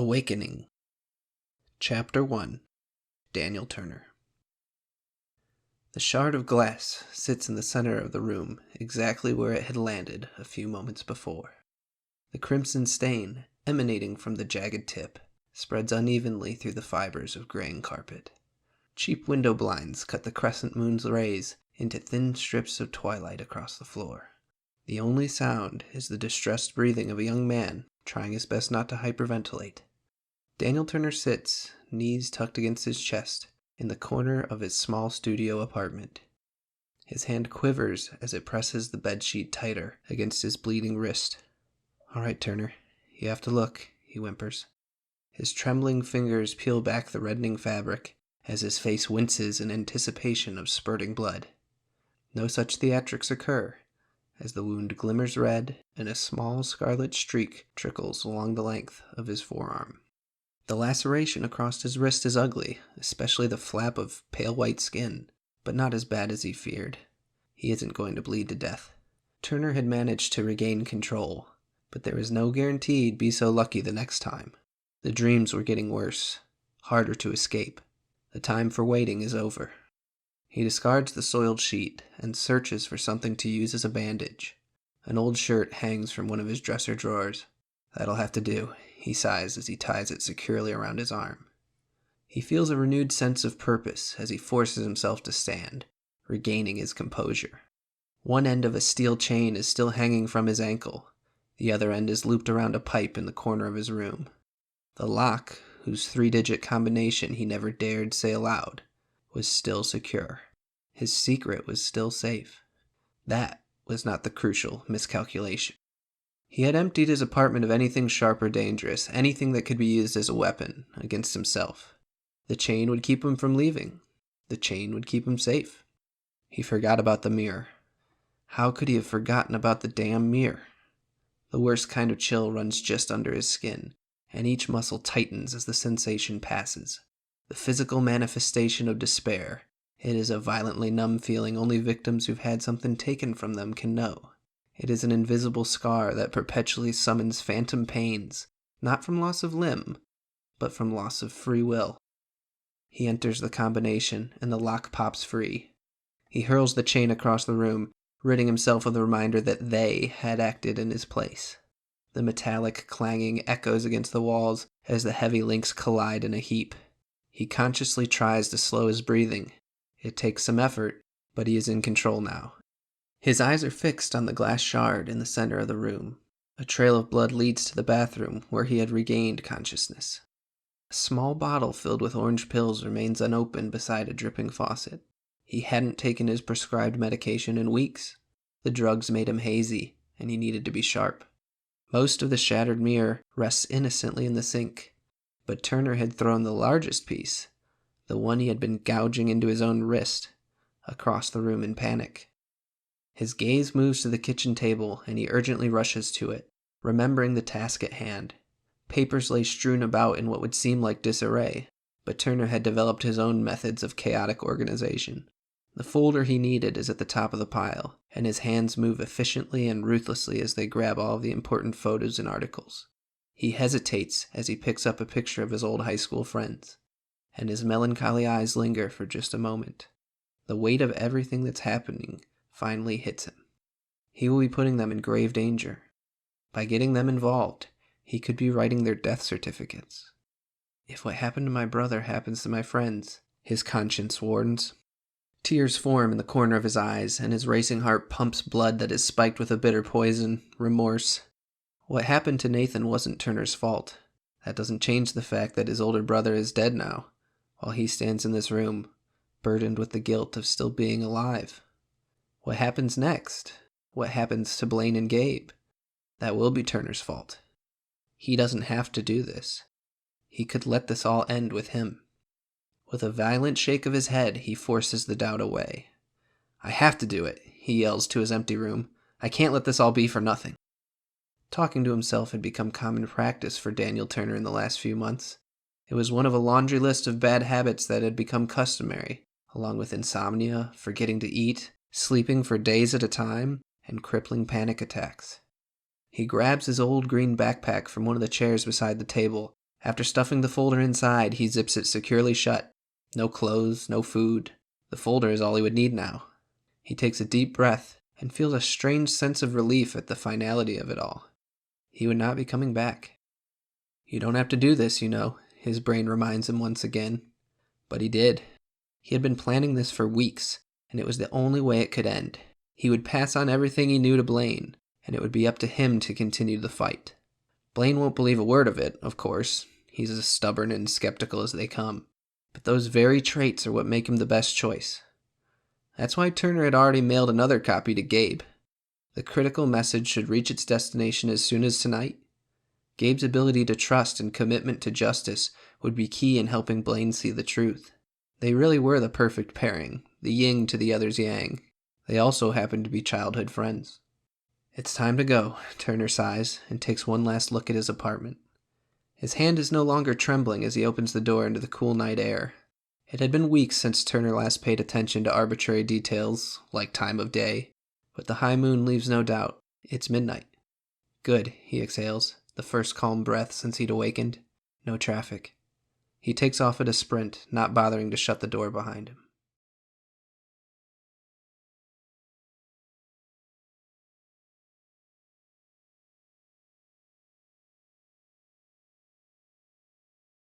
Awakening. Chapter 1. Daniel Turner. The shard of glass sits in the center of the room, exactly where it had landed a few moments before. The crimson stain, emanating from the jagged tip, spreads unevenly through the fibers of graying carpet. Cheap window blinds cut the crescent moon's rays into thin strips of twilight across the floor. The only sound is the distressed breathing of a young man trying his best not to hyperventilate. Daniel Turner sits, knees tucked against his chest, in the corner of his small studio apartment. His hand quivers as it presses the bedsheet tighter against his bleeding wrist. "All right, Turner, you have to look," he whimpers. His trembling fingers peel back the reddening fabric as his face winces in anticipation of spurting blood. No such theatrics occur, as the wound glimmers red and a small scarlet streak trickles along the length of his forearm. The laceration across his wrist is ugly, especially the flap of pale white skin, but not as bad as he feared. He isn't going to bleed to death. Turner had managed to regain control, but there was no guarantee he'd be so lucky the next time. The dreams were getting worse, harder to escape. The time for waiting is over. He discards the soiled sheet and searches for something to use as a bandage. An old shirt hangs from one of his dresser drawers. "That'll have to do," he sighs as he ties it securely around his arm. He feels a renewed sense of purpose as he forces himself to stand, regaining his composure. One end of a steel chain is still hanging from his ankle. The other end is looped around a pipe in the corner of his room. The lock, whose 3-digit combination he never dared say aloud, was still secure. His secret was still safe. That was not the crucial miscalculation. He had emptied his apartment of anything sharp or dangerous, anything that could be used as a weapon against himself. The chain would keep him from leaving. The chain would keep him safe. He forgot about the mirror. How could he have forgotten about the damn mirror? The worst kind of chill runs just under his skin, and each muscle tightens as the sensation passes. The physical manifestation of despair. It is a violently numb feeling only victims who've had something taken from them can know. It is an invisible scar that perpetually summons phantom pains, not from loss of limb, but from loss of free will. He enters the combination, and the lock pops free. He hurls the chain across the room, ridding himself of the reminder that they had acted in his place. The metallic clanging echoes against the walls as the heavy links collide in a heap. He consciously tries to slow his breathing. It takes some effort, but he is in control now. His eyes are fixed on the glass shard in the center of the room. A trail of blood leads to the bathroom, where he had regained consciousness. A small bottle filled with orange pills remains unopened beside a dripping faucet. He hadn't taken his prescribed medication in weeks. The drugs made him hazy, and he needed to be sharp. Most of the shattered mirror rests innocently in the sink, but Turner had thrown the largest piece, the one he had been gouging into his own wrist, across the room in panic. His gaze moves to the kitchen table, and he urgently rushes to it, remembering the task at hand. Papers lay strewn about in what would seem like disarray, but Turner had developed his own methods of chaotic organization. The folder he needed is at the top of the pile, and his hands move efficiently and ruthlessly as they grab all of the important photos and articles. He hesitates as he picks up a picture of his old high school friends, and his melancholy eyes linger for just a moment. The weight of everything that's happening finally hits him. He will be putting them in grave danger. By getting them involved, he could be writing their death certificates. "If what happened to my brother happens to my friends," his conscience warns. Tears form in the corner of his eyes, and his racing heart pumps blood that is spiked with a bitter poison, remorse. What happened to Nathan wasn't Turner's fault. That doesn't change the fact that his older brother is dead now, while he stands in this room, burdened with the guilt of still being alive. What happens next? What happens to Blaine and Gabe? That will be Turner's fault. He doesn't have to do this. He could let this all end with him. With a violent shake of his head, he forces the doubt away. "I have to do it," he yells to his empty room. "I can't let this all be for nothing." Talking to himself had become common practice for Daniel Turner in the last few months. It was one of a laundry list of bad habits that had become customary, along with insomnia, forgetting to eat, sleeping for days at a time, and crippling panic attacks. He grabs his old green backpack from one of the chairs beside the table After stuffing the folder inside, he zips it securely shut. No clothes, no food. The folder is all he would need now. He takes a deep breath and feels a strange sense of relief at the finality of it all. He would not be coming back. You don't have to do this, you know, his brain reminds him once again. But he did. He had been planning this for weeks, and it was the only way it could end. He would pass on everything he knew to Blaine, and it would be up to him to continue the fight. Blaine won't believe a word of it, of course. He's as stubborn and skeptical as they come. But those very traits are what make him the best choice. That's why Turner had already mailed another copy to Gabe. The critical message should reach its destination as soon as tonight. Gabe's ability to trust and commitment to justice would be key in helping Blaine see the truth. They really were the perfect pairing, the yin to the other's yang. They also happened to be childhood friends. It's time to go, Turner sighs and takes one last look at his apartment. His hand is no longer trembling as he opens the door into the cool night air. It had been weeks since Turner last paid attention to arbitrary details, like time of day, but the high moon leaves no doubt. It's midnight. Good, he exhales, the first calm breath since he'd awakened. No traffic. He takes off at a sprint, not bothering to shut the door behind him.